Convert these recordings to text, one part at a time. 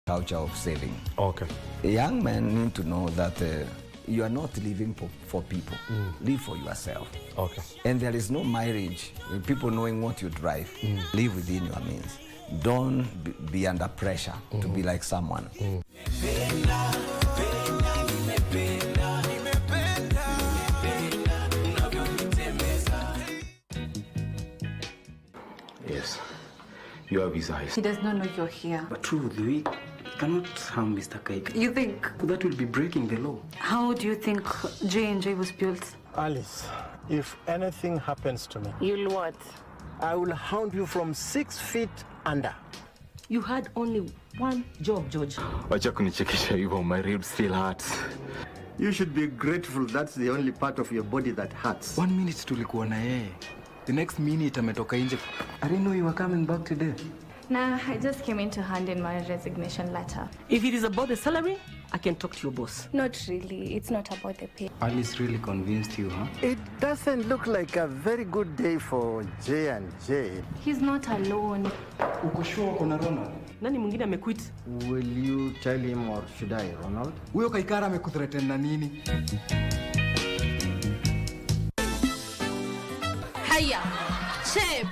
culture of saving. Okay. Young men need to know that you are not living for people. Live for yourself. Okay. And there is no marriage with people knowing what you drive. Live within your means. Don't be under pressure to be like someone. Yes, you have his eyes. He does not know you're here. But truly, we cannot harm Mr. Kaika. You think? That will be breaking the law. How do you think J&J was built? Alice, if anything happens to me, You'll what? I will hound you from 6 feet under. You had only one job, George. Wacha kunichekesha hivyo, my ribs still hurts. You should be grateful that's the only part of your body that hurts. 1 minute tulikuwa na yeye. The next minute ametoka nje. I didn't know you were coming back today. Nah, I just came in to hand in my resignation letter. If it is about the salary, I can talk to your boss. Not really. It's not about the pay. Alice really convinced you, huh? It doesn't look like a very good day for J&J. He's not alone. Uko sure kuna Ronald? Nani mwingine amequit? Will you tell him or should I, Ronald? Huyo Kaikara amekuthreaten na nini? Hiya, Chef,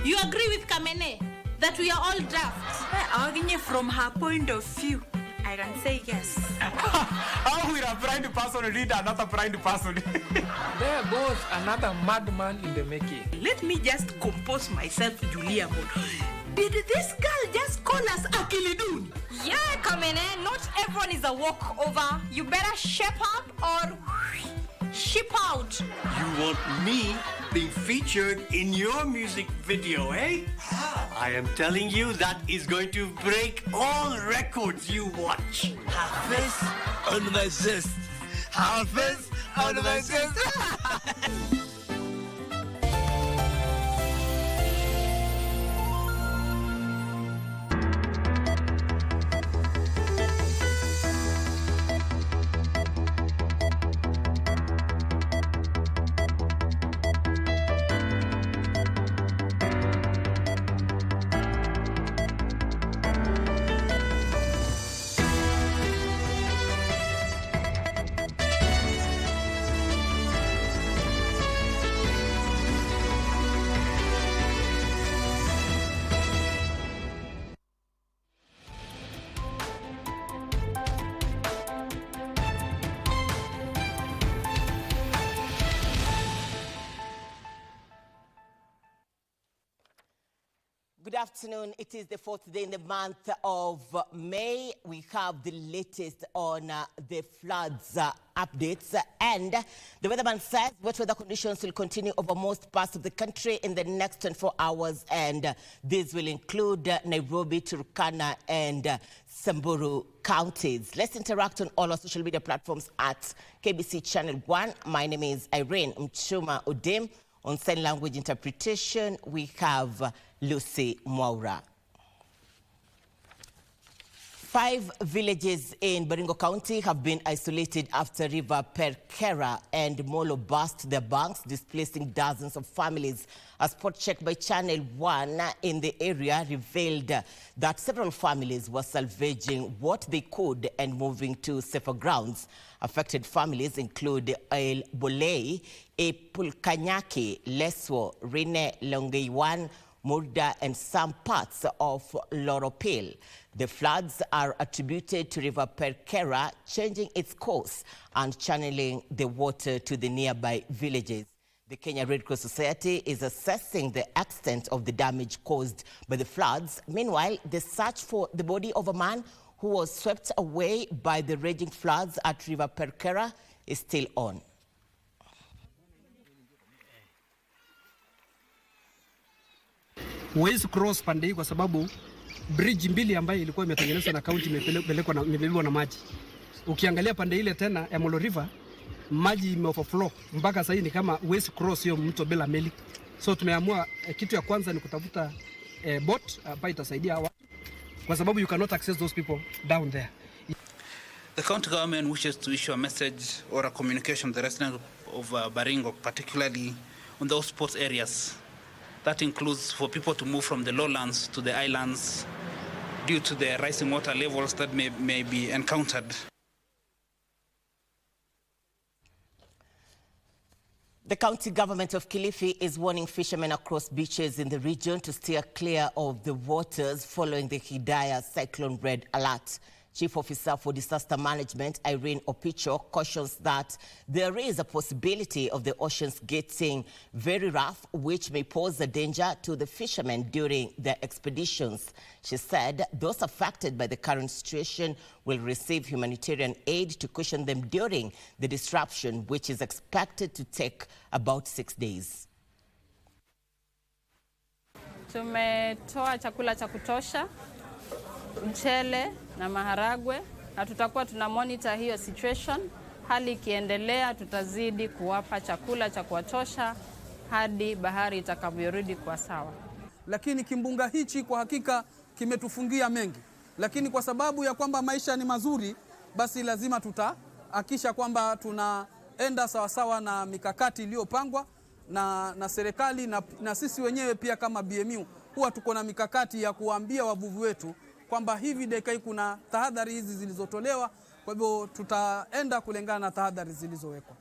you agree with Kamene that we are all drafts? From her point of view, I can say yes. How will a blind person read another blind person? There goes another madman in the making. Let me just compose myself, Julia. Did this girl just call us Akilidun? Yeah, Kamene, not everyone is a walkover. You better shape up or ship out. You want me being featured in your music video, eh? I am telling you that is going to break all records you watch. Hafiz on my chest. Hafiz on my chest. Good afternoon. It is the 4th day in the month of May. We have the latest on the floods updates, and the weatherman says wet weather conditions will continue over most parts of the country in the next 24 hours, and these will include Nairobi, Turkana, and Samburu counties. Let's interact on all our social media platforms at KBC Channel 1. My name is Irene Muchuma Odim. On sign language interpretation, we have Lucy Mwaura. 5 villages in Baringo County have been isolated after River Perkera and Molo burst their banks, displacing dozens of families. A spot check by Channel 1 in the area revealed that several families were salvaging what they could and moving to safer grounds. Affected families include El Bolei, Epulkanyaki, Leswo, Rine, Longeiwan, Murda, and some parts of Loropil. The floods are attributed to River Perkera changing its course and channeling the water to the nearby villages. The Kenya Red Cross Society is assessing the extent of the damage caused by the floods. Meanwhile, the search for the body of a man who was swept away by the raging floods at River Perkera is still on. Huwezi cross pande hii kwa sababu bridge mbili ambayo ilikuwa imetengenezwa na county imebebwa na maji. Ukiangalia pande ile tena ya Molo River, maji imeoverflow mpaka sasa ni kama huwezi cross hiyo mto bila meli. So tumeamua kitu ya kwanza ni kutafuta boat ambayo itasaidia watu kwa sababu you cannot access those people down there. The county government wishes to issue a message or a communication to the residents of Baringo, particularly on those sports areas. That includes for people to move from the lowlands to the islands due to the rising water levels that may be encountered. The county government of Kilifi is warning fishermen across beaches in the region to steer clear of the waters following the Hidaya cyclone red alert. Chief Officer for Disaster Management, Irene cautions that there is a possibility of the oceans getting very rough, which may pose a danger to the fishermen during their expeditions. She said those affected by the current situation will receive humanitarian aid to cushion them during the disruption, which is expected to take about 6 days. Tumetoa chakula cha kutosha, mchele na maharagwe, na tutakuwa tuna monitor hiyo situation. Hali ikiendelea, tutazidi kuwapa chakula cha kuwatosha hadi bahari itakavyorudi kwa sawa. Lakini kimbunga hichi kwa hakika kimetufungia mengi, lakini kwa sababu ya kwamba maisha ni mazuri, basi lazima tutahakisha kwamba tunaenda sawasawa na mikakati iliyopangwa na serikali na sisi wenyewe pia kama BMU huwa tuko na mikakati ya kuambia wavuvi wetu kwamba hivi dakika hii kuna tahadhari hizi zilizotolewa, kwa hivyo tutaenda kulingana na tahadhari zilizowekwa.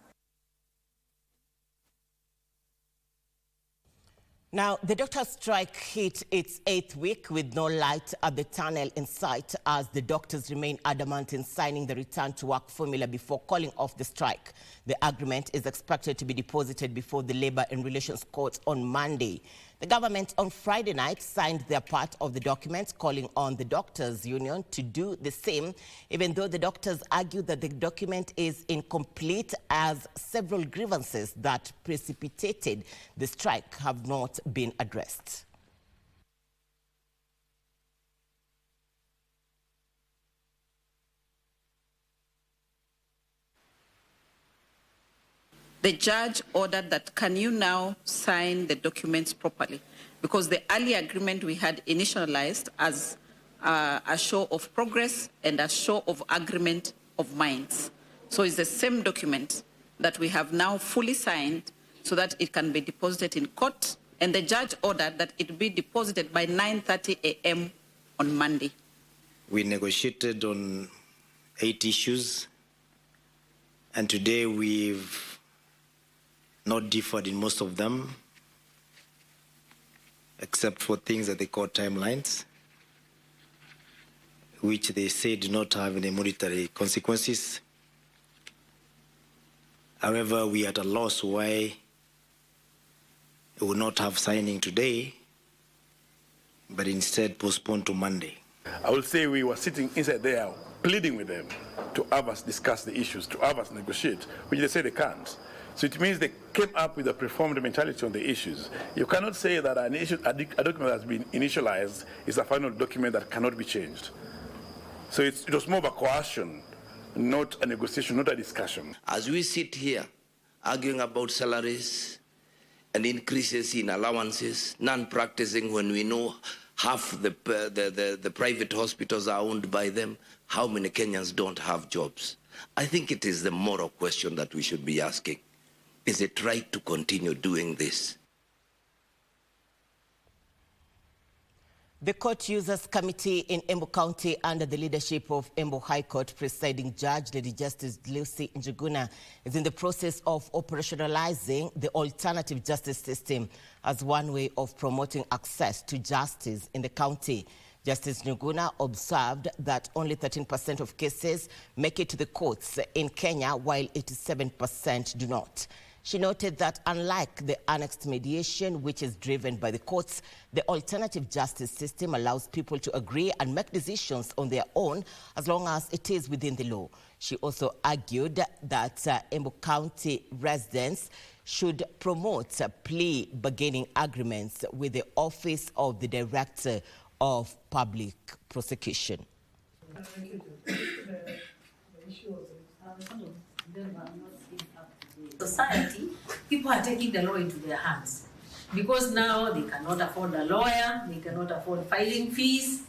Now, the doctors' strike hit its 8th week with no light at the tunnel in sight as the doctors remain adamant in signing the return to work formula before calling off the strike. The agreement is expected to be deposited before the Labour and Relations Court on Monday. The government on Friday night signed their part of the document, calling on the doctors' union to do the same, even though the doctors argue that the document is incomplete as several grievances that precipitated the strike have not been addressed. The judge ordered that, can you now sign the documents properly? Because the early agreement we had initialized as a show of progress and a show of agreement of minds. So it's the same document that we have now fully signed so that it can be deposited in court. And the judge ordered that it be deposited by 9:30 a.m. on Monday. We negotiated on 8 issues, and today we've not differed in most of them, except for things that they call timelines, which they say do not have any monetary consequences. However, we are at a loss why we will not have signing today, but instead postpone to Monday. I will say we were sitting inside there pleading with them to have us discuss the issues, to have us negotiate, which they say they can't. So it means they came up with a preformed mentality on the issues. You cannot say that a document that has been initialized is a final document that cannot be changed. So it was more of a coercion, not a negotiation, not a discussion. As we sit here arguing about salaries and increases in allowances, non-practicing when we know half the private hospitals are owned by them, how many Kenyans don't have jobs? I think it is the moral question that we should be asking. Is it right to continue doing this? The Court Users Committee in Embu County, under the leadership of Embu High Court Presiding Judge Lady Justice Lucy Njuguna, is in the process of operationalizing the alternative justice system as one way of promoting access to justice in the county. Justice Njuguna observed that only 13% of cases make it to the courts in Kenya, while 87% do not. She noted that unlike the annexed mediation, which is driven by the courts, the alternative justice system allows people to agree and make decisions on their own as long as it is within the law. She also argued that Embu County residents should promote plea bargaining agreements with the Office of the Director of Public Prosecution. Society, people are taking the law into their hands because now they cannot afford a lawyer, they cannot afford filing fees,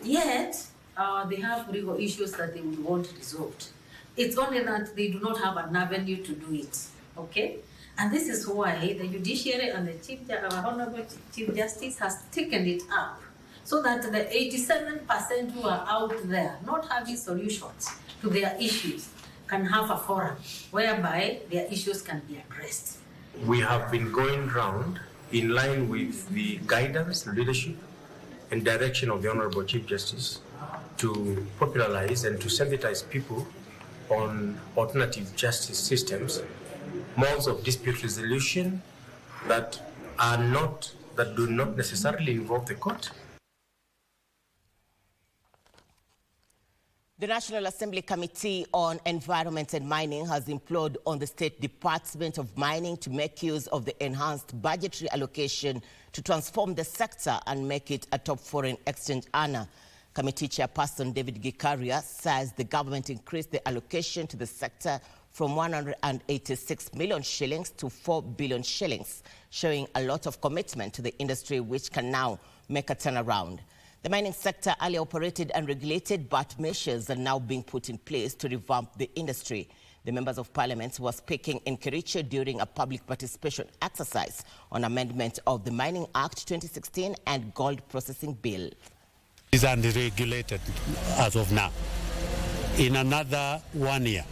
yet they have legal issues that they would want resolved. It's only that they do not have an avenue to do it, okay? And this is why the judiciary and the Honorable Chief Justice has taken it up so that the 87% who are out there not having solutions to their issues can have a forum whereby their issues can be addressed. We have been going round in line with the guidance, leadership, and direction of the Honorable Chief Justice to popularize and to sensitize people on alternative justice systems, modes of dispute resolution that do not necessarily involve the court. The National Assembly Committee on Environment and Mining has implored on the State Department of Mining to make use of the enhanced budgetary allocation to transform the sector and make it a top foreign exchange earner. Committee Chairperson David Gikaria says the government increased the allocation to the sector from 186 million shillings to 4 billion shillings, showing a lot of commitment to the industry, which can now make a turnaround. The mining sector earlier operated unregulated, but measures are now being put in place to revamp the industry. The members of parliament were speaking in Kericho during a public participation exercise on amendment of the Mining Act 2016 and Gold Processing Bill. It is unregulated as of now. In another 1 year,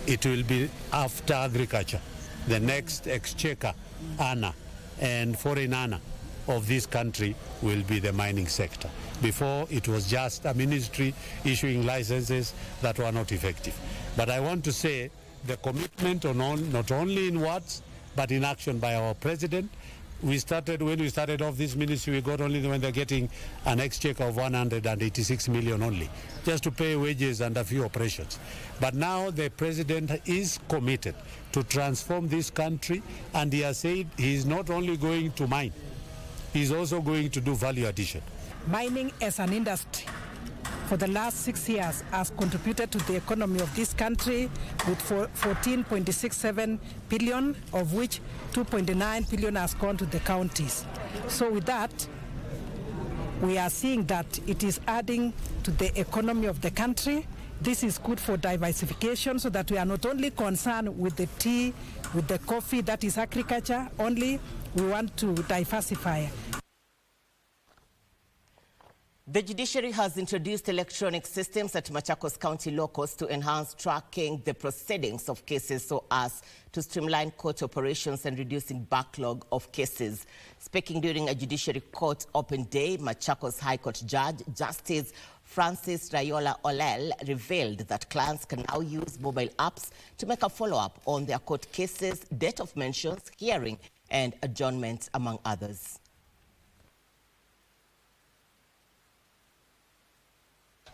it will be after agriculture, the next exchequer earner and foreign earner of this country will be the mining sector. Before, it was just a ministry issuing licenses that were not effective. But I want to say the commitment not only in words, but in action by our president. When we started off this ministry, we got only when they're getting an exchequer of 186 million only, just to pay wages and a few operations. But now the president is committed to transform this country, and he has said he is not only going to mine, he's also going to do value addition. Mining as an industry for the last 6 years has contributed to the economy of this country with 14.67 billion, of which 2.9 billion has gone to the counties. So with that, we are seeing that it is adding to the economy of the country. This is good for diversification, so that we are not only concerned with the tea, with the coffee, that is agriculture only. We want to diversify. The judiciary has introduced electronic systems at Machakos County locals to enhance tracking the proceedings of cases so as to streamline court operations and reducing backlog of cases. Speaking during a judiciary court open day, Machakos High Court Judge Justice Francis Rayola Olel revealed that clients can now use mobile apps to make a follow-up on their court cases, date of mentions, hearing, and adjournment, among others.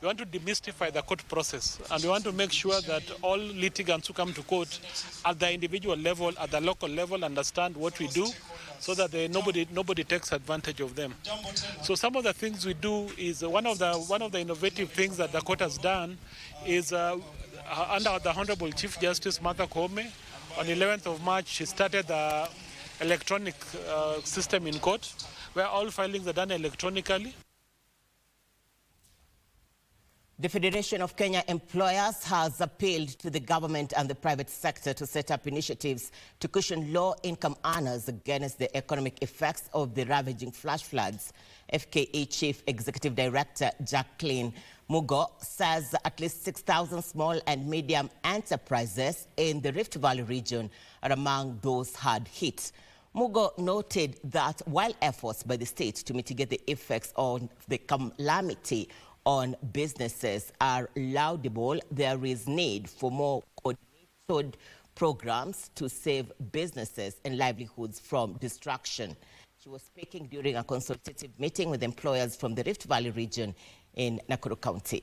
We want to demystify the court process, and we want to make sure that all litigants who come to court at the individual level, at the local level, understand what we do, so that nobody takes advantage of them. So some of the things we do is one of the innovative things that the court has done is under the Honorable Chief Justice Martha Koome, on 11th of March, she started the electronic system in court, where all filings are done electronically. The Federation of Kenya Employers has appealed to the government and the private sector to set up initiatives to cushion low-income earners against the economic effects of the ravaging flash floods. FKE Chief Executive Director Jacqueline Mugo says at least 6,000 small and medium enterprises in the Rift Valley region are among those hard hit. Mugo noted that while efforts by the state to mitigate the effects of the calamity on businesses are laudable, there is need for more coordinated programs to save businesses and livelihoods from destruction. She was speaking during a consultative meeting with employers from the Rift Valley region in Nakuru County.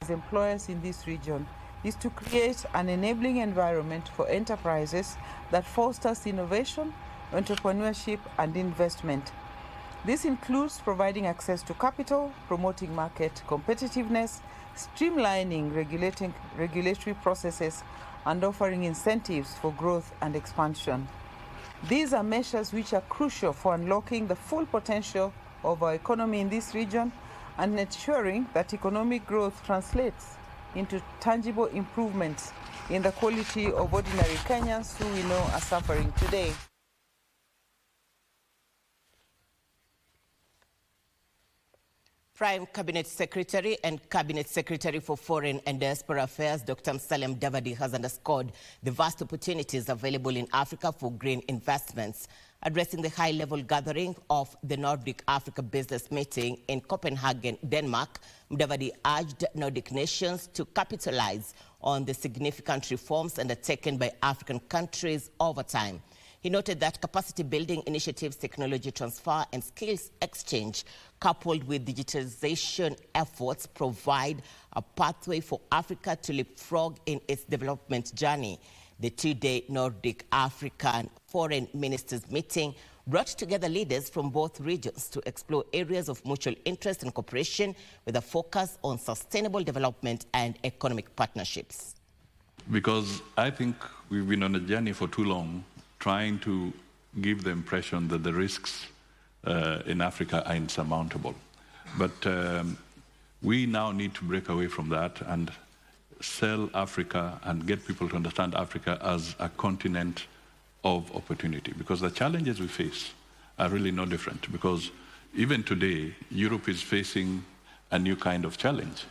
As employers in this region is to create an enabling environment for enterprises that fosters innovation, entrepreneurship, and investment. This includes providing access to capital, promoting market competitiveness, streamlining regulatory processes, and offering incentives for growth and expansion. These are measures which are crucial for unlocking the full potential of our economy in this region and ensuring that economic growth translates into tangible improvements in the quality of ordinary Kenyans who we know are suffering today. Prime Cabinet Secretary and Cabinet Secretary for Foreign and Diaspora Affairs, Dr. Salem Davadi, has underscored the vast opportunities available in Africa for green investments. Addressing the high-level gathering of the Nordic Africa Business Meeting in Copenhagen, Denmark, Davadi urged Nordic nations to capitalize on the significant reforms undertaken by African countries over time. He noted that capacity-building initiatives, technology transfer, and skills exchange, coupled with digitalization efforts, provide a pathway for Africa to leapfrog in its development journey. The two-day Nordic African Foreign Ministers meeting brought together leaders from both regions to explore areas of mutual interest and cooperation with a focus on sustainable development and economic partnerships. Because I think we've been on a journey for too long, trying to give the impression that the risks in Africa are insurmountable. But we now need to break away from that and sell Africa and get people to understand Africa as a continent of opportunity. Because the challenges we face are really no different. Because even today, Europe is facing a new kind of challenge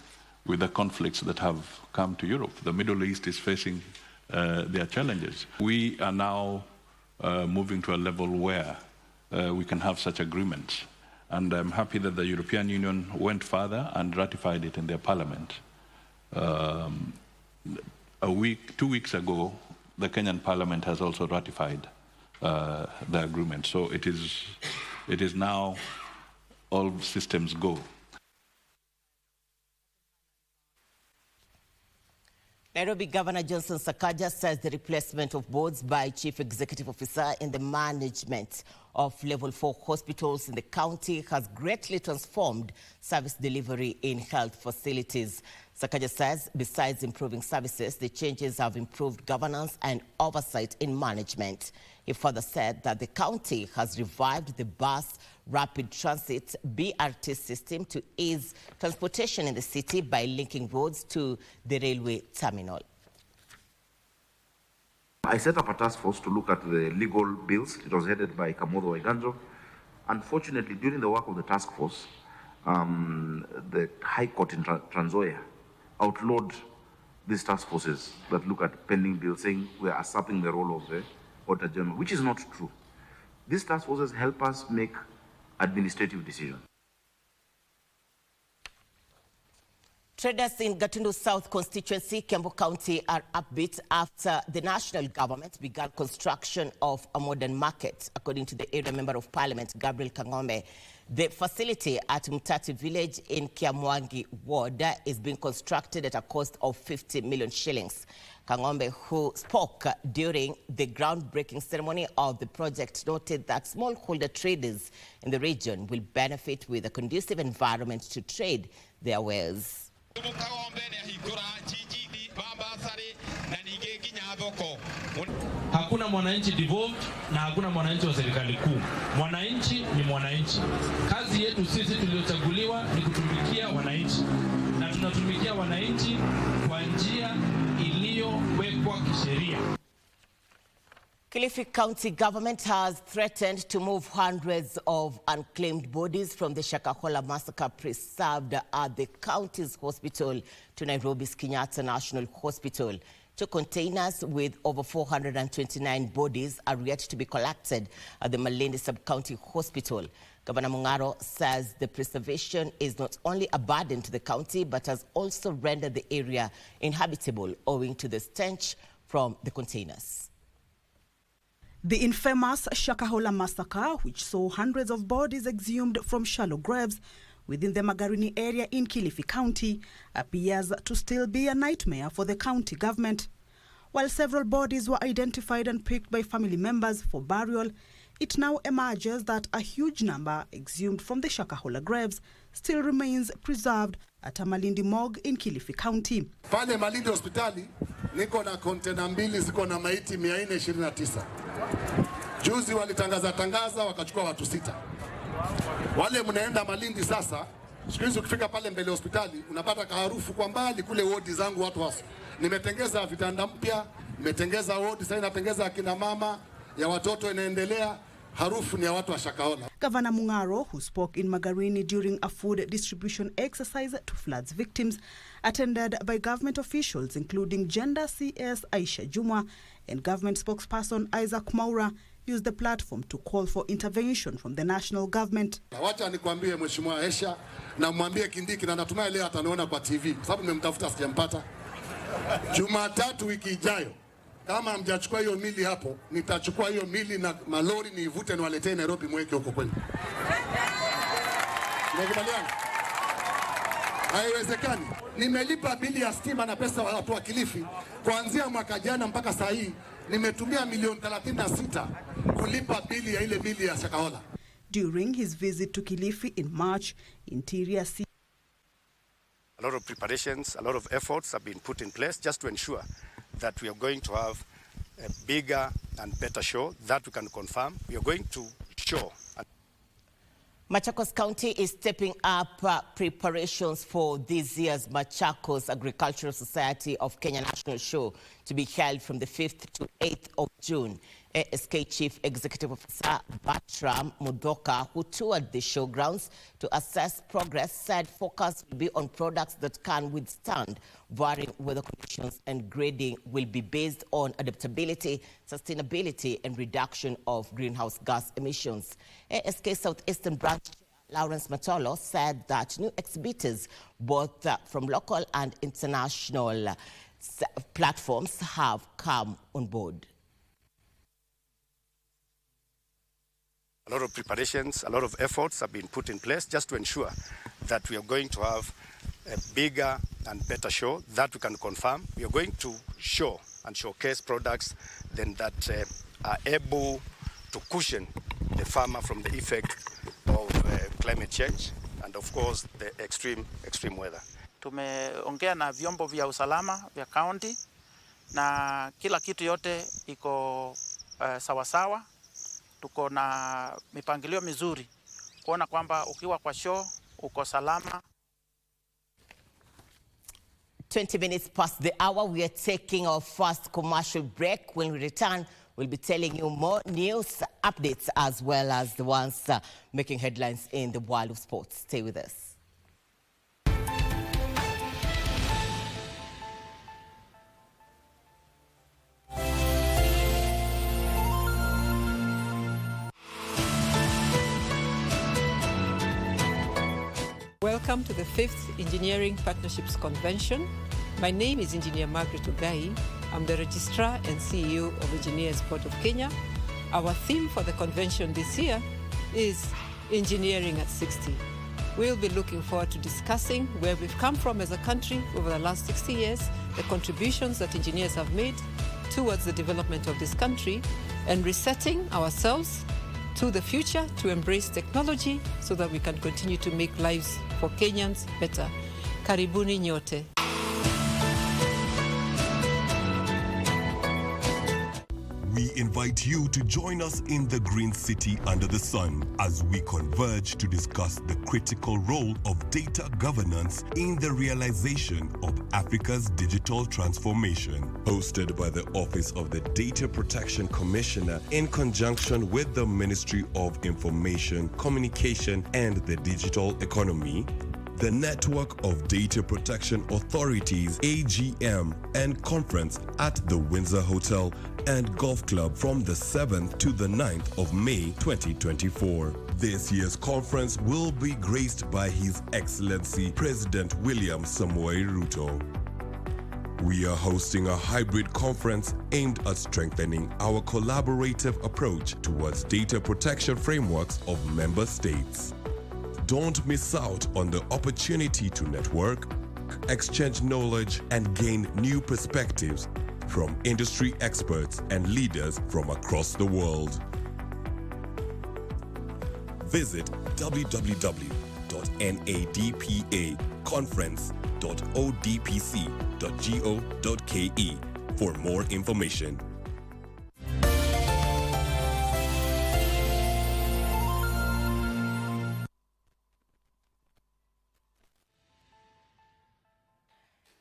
with the conflicts that have come to Europe. The Middle East is facing their challenges. We are now moving to a level where we can have such agreements. And I'm happy that the European Union went further and ratified it in their parliament. 2 weeks ago, the Kenyan parliament has also ratified the agreement. So it is now all systems go. Nairobi Governor Johnson Sakaja says the replacement of boards by Chief Executive Officer in the management of Level 4 hospitals in the county has greatly transformed service delivery in health facilities. Sakaja says besides improving services, the changes have improved governance and oversight in management. He further said that the county has revived the bus rapid transit BRT system to ease transportation in the city by linking roads to the railway terminal. I set up a task force to look at the legal bills. It was headed by Kamodo Waiganjo. Unfortunately, during the work of the task force, the High Court in Trans Nzoia outlawed these task forces that look at pending bills, saying we are usurping the role of the Auditor General, which is not true. These task forces help us make administrative decisions. Traders in Gatundu South constituency, Kiambu County, are upbeat after the national government began construction of a modern market. According to the area member of parliament, Gabriel Kangombe, the facility at Mtati village in Kiamwangi ward is being constructed at a cost of 50 million shillings. Kangombe, who spoke during the groundbreaking ceremony of the project, noted that smallholder traders in the region will benefit with a conducive environment to trade their wares. Hakuna mwananchi devolved na hakuna mwananchi wa serikali kuu. Mwananchi ni mwananchi. Kazi yetu sisi tuliochaguliwa ni kutumikia wananchi. Na tunatumikia wananchi kwa njia iliyowekwa kisheria. Kilifi County government has threatened to move hundreds of unclaimed bodies from the Shakahola massacre preserved at the county's hospital to Nairobi's Kenyatta National Hospital. 2 containers with over 429 bodies are yet to be collected at the Malindi Sub-County Hospital. Governor Mungaro says the preservation is not only a burden to the county, but has also rendered the area inhabitable owing to the stench from the containers. The infamous Shakahola massacre, which saw hundreds of bodies exhumed from shallow graves within the Magarini area in Kilifi County, appears to still be a nightmare for the county government. While several bodies were identified and picked by family members for burial, it now emerges that a huge number exhumed from the Shakahola graves still remains preserved at a Malindi morgue in Kilifi County. Pale Malindi hospitali niko na kontena 2 ziko na maiti 429. Juzi walitangaza wakachukua watu 6. Wale mnaenda Malindi sasa, siku hizi ukifika pale mbele hospitali unapata kaharufu kwa mbali kule wodi zangu watu hasa. Nimetengeza vitanda mpya, nimetengeza wodi, sasa natengeza akina mama, ya watoto inaendelea. harufu ni ya watu wa Shakahola. Governor Mungaro, who spoke in Magarini during a food distribution exercise to floods victims, attended by government officials including Gender CS Aisha Juma and government spokesperson Isaac Maura, used the platform to call for intervention from the national government. Wacha nikwambie Mheshimiwa Aisha na mwambie Kindiki, na natumai leo ataniona kwa TV sababu nimemtafuta sijampata. Jumatatu wiki ijayo, kama hamjachukua hiyo mili hapo, nitachukua hiyo mili na malori niivute niwaletee Nairobi mweke huko kwenu. Tunakubaliana? Haiwezekani. Nimelipa bili ya stima na pesa wa watu wa Kilifi kuanzia mwaka jana mpaka saa hii nimetumia milioni 36 kulipa bili ya ile bili ya Shakahola. During his visit to Kilifi in March, Interior A lot of preparations, a lot of efforts have been put in place just to ensure that we are going to have a bigger and better show that we can confirm. We are going to show. Machakos County is stepping up preparations for this year's Machakos Agricultural Society of Kenya National Show to be held from the 5th to 8th of June. ASK Chief Executive Officer Batram Mudoka, who toured the showgrounds to assess progress, said focus will be on products that can withstand varying weather conditions, and grading will be based on adaptability, sustainability, and reduction of greenhouse gas emissions. ASK Southeastern Branch Lawrence Matolo said that new exhibitors, both from local and international platforms, have come on board. A lot of preparations, a lot of efforts have been put in place just to ensure that we are going to have a bigger and better show that we can confirm. We are going to show and showcase products then that are able to cushion the farmer from the effect of climate change and of course the extreme weather. Tumeongea na vyombo vya usalama vya county na kila kitu yote iko sawasawa. Tuko na mipangilio mizuri kuona kwamba ukiwa kwa show uko salama. 20 minutes past the hour, we are taking our first commercial break. When we return, we'll be telling you more news updates as well as the ones making headlines in the world of sports. Stay with us. Welcome to the 5th Engineering Partnerships Convention. My name is Engineer Margaret Ugai. I'm the Registrar and CEO of Engineers Board of Kenya. Our theme for the convention this year is Engineering at 60. We'll be looking forward to discussing where we've come from as a country over the last 60 years, the contributions that engineers have made towards the development of this country, and resetting ourselves to the future to embrace technology so that we can continue to make lives for Kenyans better. Karibuni nyote. We invite you to join us in the Green City under the sun as we converge to discuss the critical role of data governance in the realization of Africa's digital transformation. Hosted by the Office of the Data Protection Commissioner in conjunction with the Ministry of Information, Communication and the Digital Economy, the Network of Data Protection Authorities, AGM, and conference at the Windsor Hotel and Golf Club from the 7th to the 9th of May 2024. This year's conference will be graced by His Excellency President William Samoei Ruto. We are hosting a hybrid conference aimed at strengthening our collaborative approach towards data protection frameworks of member states. Don't miss out on the opportunity to network, exchange knowledge, and gain new perspectives from industry experts and leaders from across the world. Visit www.nadpaconference.odpc.go.ke for more information.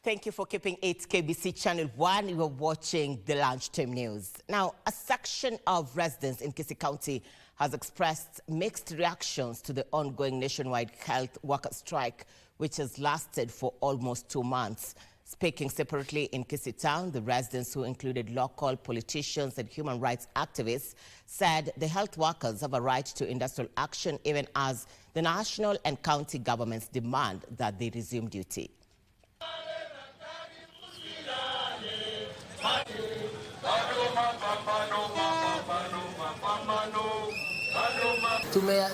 Thank you for keeping it KBC Channel 1. You are watching the Lunchtime News. Now, a section of residents in Kisii County has expressed mixed reactions to the ongoing nationwide health worker strike, which has lasted for almost 2 months. Speaking separately in Kisii Town, the residents, who included local politicians and human rights activists, said the health workers have a right to industrial action even as the national and county governments demand that they resume duty.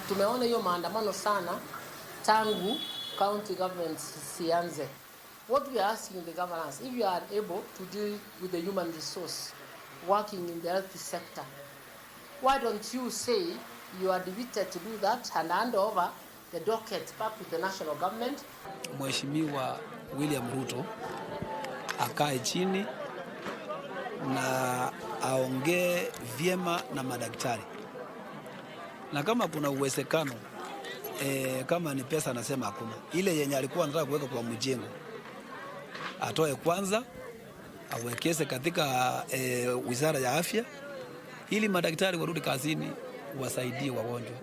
Tumeona hiyo maandamano sana tangu county government sianze. What we are asking the governors, if you are able to deal with the human resource working in the health sector, why don't you say you are devoted to do that and hand over the docket back with the national government? Mheshimiwa William Ruto akae chini na aongee vyema na madaktari, na kama kuna uwezekano kama ni pesa anasema hakuna, ile yenye alikuwa anataka kuweka kwa mjengo atoe kwanza, awekeze katika wizara ya afya ili madaktari warudi kazini wasaidie wagonjwa.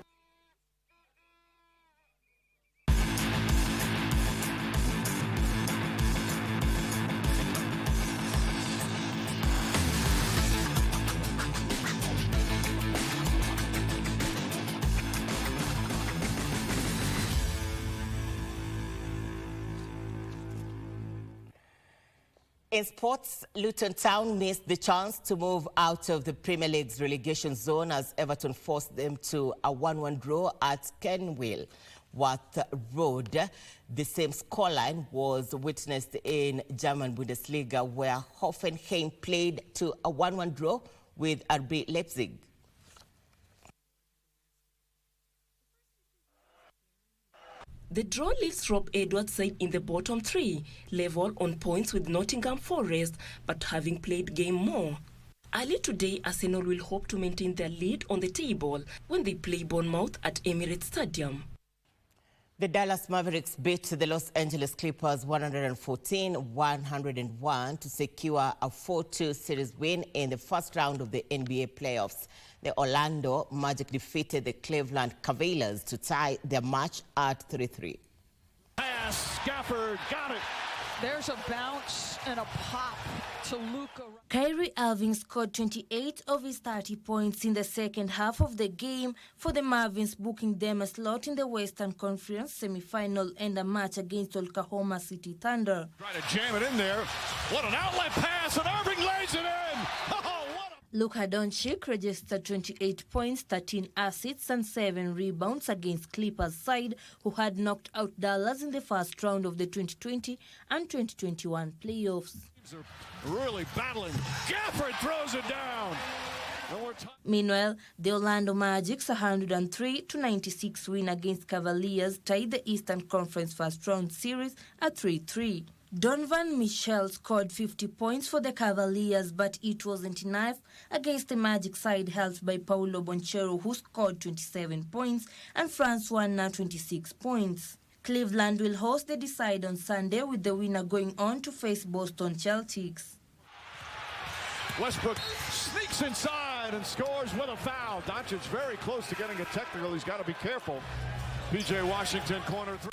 In sports, Luton Town missed the chance to move out of the Premier League's relegation zone as Everton forced them to a 1-1 draw at Kenilworth Road. The same scoreline was witnessed in German Bundesliga, where Hoffenheim played to a 1-1 draw with RB Leipzig. The draw leaves Rob Edwards' side in the bottom three, level on points with Nottingham Forest, but having played game more. Early today, Arsenal will hope to maintain their lead on the table when they play Bournemouth at Emirates Stadium. The Dallas Mavericks beat the Los Angeles Clippers 114-101 to secure a 4-2 series win in the first round of the NBA playoffs. The Orlando Magic defeated the Cleveland Cavaliers to tie their match at 3-3. Pass, Gafford got it. There's a bounce and a pop to Luka. Kyrie Irving scored 28 of his 30 points in the second half of the game for the Marvins, booking them a slot in the Western Conference semi-final and a match against Oklahoma City Thunder. Trying to jam it in there. What an outlet pass, and Irving lays it in. Luka Doncic registered 28 points, 13 assists and 7 rebounds against Clippers side, who had knocked out Dallas in the first round of the 2020 and 2021 playoffs. Really battling. Gafford throws it down. Meanwhile, the Orlando Magic's 103-96 win against Cavaliers tied the Eastern Conference first round series at 3-3. Donovan Mitchell scored 50 points for the Cavaliers, but it wasn't enough against the Magic side helped by Paolo Banchero, who scored 27 points, and Franz Wagner 26 points. Cleveland will host the Decide on Sunday, with the winner going on to face Boston Celtics. Westbrook sneaks inside and scores with a foul. Doncic very close to getting a technical. He's got to be careful. P.J. Washington, corner 3.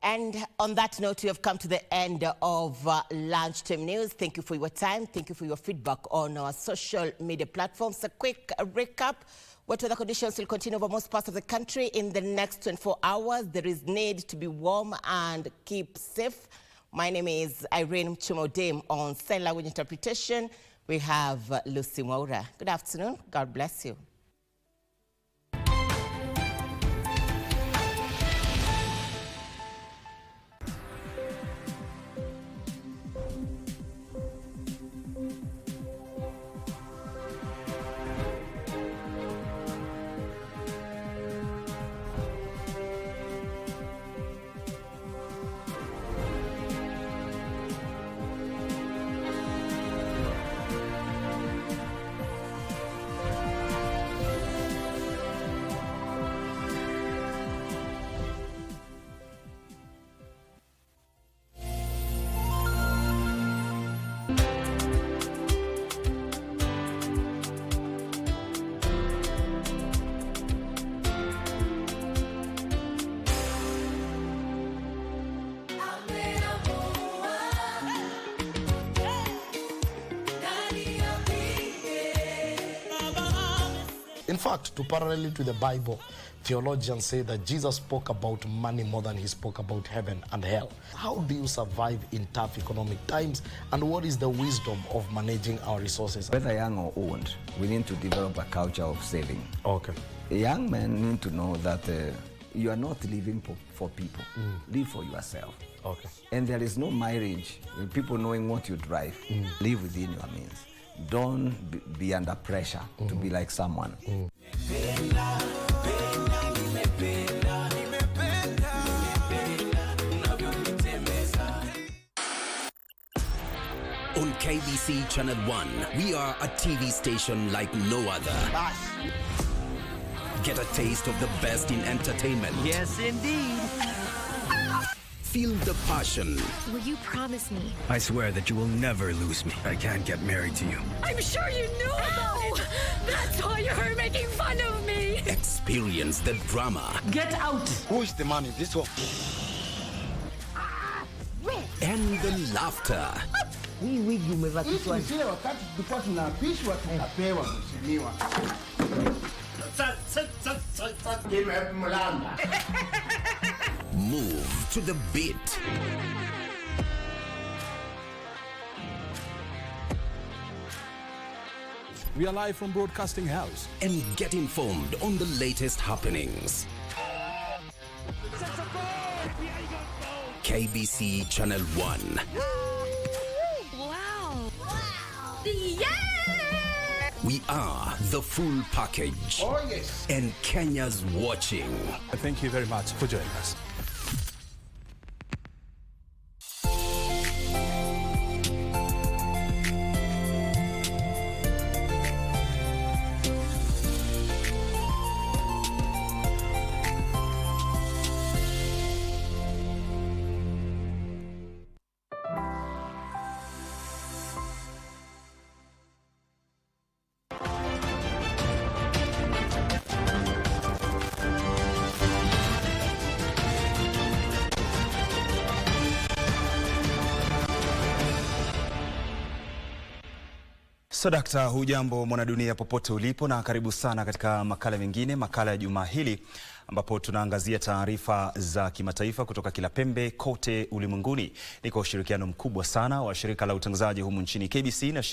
And on that note, we have come to the end of Lunchtime News. Thank you for your time. Thank you for your feedback on our social media platforms. A quick recap. Wet weather conditions will continue over most parts of the country in the next 24 hours. There is need to be warm and keep safe. My name is Irene Muchuma. On sign language interpretation, we have Lucy Moura. Good afternoon. God bless you. In fact, to parallel it with the Bible, theologians say that Jesus spoke about money more than he spoke about heaven and hell. How do you survive in tough economic times, and what is the wisdom of managing our resources? Whether young or old, we need to develop a culture of saving. Okay. Young men need to know that you are not living for people. Live for yourself. Okay. And there is no marriage with people knowing what you drive. Live within your means. Don't be under pressure to be like someone. On KBC Channel 1, we are a TV station like no other. Get a taste of the best in entertainment. Yes, indeed. Feel the passion. Will you promise me? I swear that you will never lose me. I can't get married to you. I'm sure you knew about it. That's why you're making fun of me. Experience the drama. Get out. Who's the man in this one? And the laughter. Hii wigi umevaa kichwani. Sisi wakati tulikuwa tunapishwa tunapewa mheshimiwa. Move to the beat. We are live from Broadcasting House. And get informed on the latest happenings. KBC Channel 1. Wow. Yeah! We are the full package. Oh, yes. And Kenya's watching. Thank you very much for joining us. Dakta, hujambo mwanadunia popote ulipo, na karibu sana katika makala mengine, makala ya juma hili ambapo tunaangazia taarifa za kimataifa kutoka kila pembe kote ulimwenguni. Ni kwa ushirikiano mkubwa sana wa shirika la utangazaji humu nchini KBC na